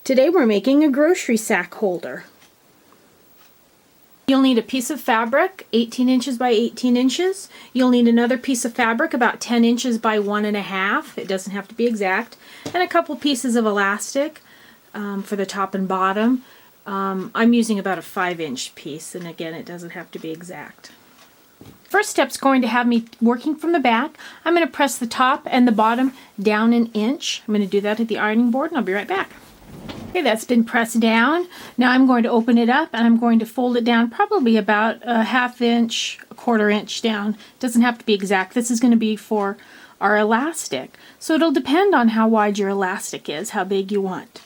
Today we're making a grocery sack holder. You'll need a piece of fabric, 18 inches by 18 inches. You'll need another piece of fabric, about 10 inches by 1.5. It doesn't have to be exact. And a couple pieces of elastic for the top and bottom. I'm using about a 5-inch piece, and again, it doesn't have to be exact. First step's going to have me working from the back. I'm going to press the top and the bottom down 1 inch. I'm going to do that at the ironing board, and I'll be right back. Okay, that's been pressed down. Now I'm going to open it up and I'm going to fold it down probably about a 1/2 inch, 1/4 inch down. It doesn't have to be exact. This is going to be for our elastic. So it'll depend on how wide your elastic is, how big you want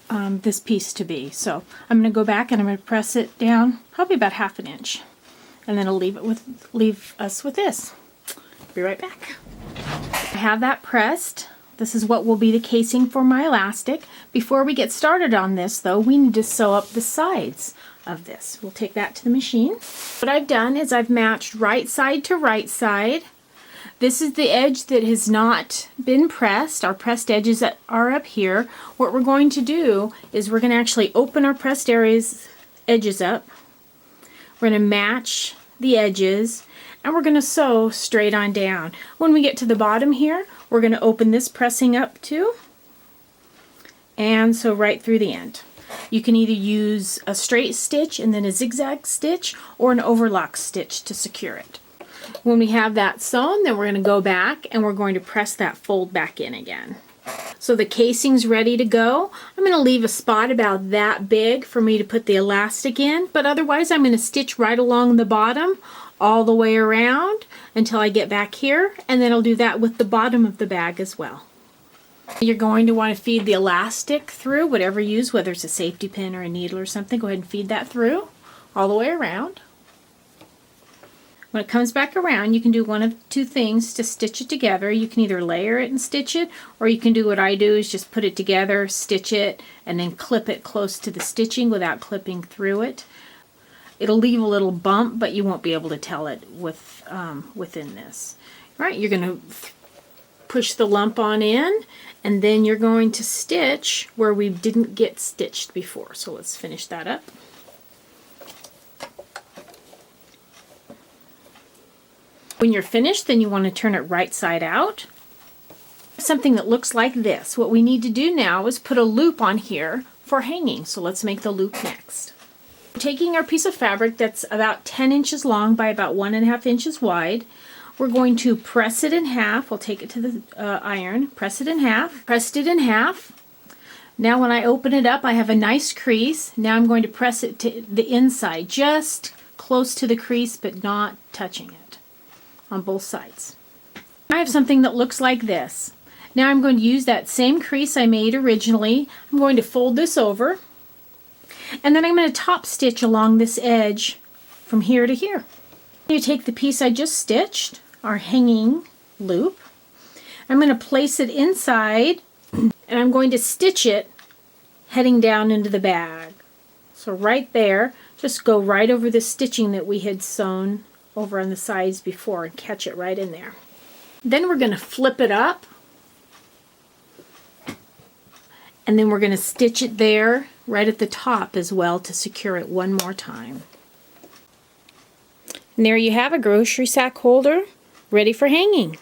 this piece to be. So I'm going to go back and I'm going to press it down probably about 1/2 inch. And then I'll leave us with this. Be right back. I have that pressed. This is what will be the casing for my elastic. Before we get started on this though, we need to sew up the sides of this. We'll take that to the machine. What I've done is I've matched right side to right side. This is the edge that has not been pressed. Our pressed edges are up here. What we're going to do is we're going to actually open our pressed edges up. We're going to match the edges and we're going to sew straight on down. When we get to the bottom here, we're going to open this pressing up too and sew right through the end. You can either use a straight stitch and then a zigzag stitch or an overlock stitch to secure it. When we have that sewn, then we're going to go back and we're going to press that fold back in again. So the casing's ready to go. I'm going to leave a spot about that big for me to put the elastic in, but otherwise I'm going to stitch right along the bottom all the way around until I get back here, and then I'll do that with the bottom of the bag as well. You're going to want to feed the elastic through, whatever you use, whether it's a safety pin or a needle or something. Go ahead and feed that through all the way around. When it comes back around, you can do one of two things to stitch it together. You can either layer it and stitch it, or you can do what I do is just put it together, stitch it, and then clip it close to the stitching without clipping through it. It'll leave a little bump, but you won't be able to tell it within this. All right, you're going to push the lump on in, and then you're going to stitch where we didn't get stitched before. So let's finish that up. When you're finished, then you want to turn it right side out. Something that looks like this. What we need to do now is put a loop on here for hanging. So let's make the loop next. Taking our piece of fabric that's about 10 inches long by about 1.5 inches wide, we're going to press it in half. We'll take it to the iron, press it in half, pressed it in half. Now when I open it up, I have a nice crease. Now I'm going to press it to the inside, just close to the crease, but not touching it on both sides. I have something that looks like this. Now I'm going to use that same crease I made originally. I'm going to fold this over. And then I'm going to top stitch along this edge from here to here. You take the piece I just stitched, our hanging loop. I'm going to place it inside and I'm going to stitch it heading down into the bag. So right there, just go right over the stitching that we had sewn over on the sides before and catch it right in there. Then we're going to flip it up. And then we're going to stitch it there right at the top as well to secure it one more time. And there you have a grocery sack holder ready for hanging.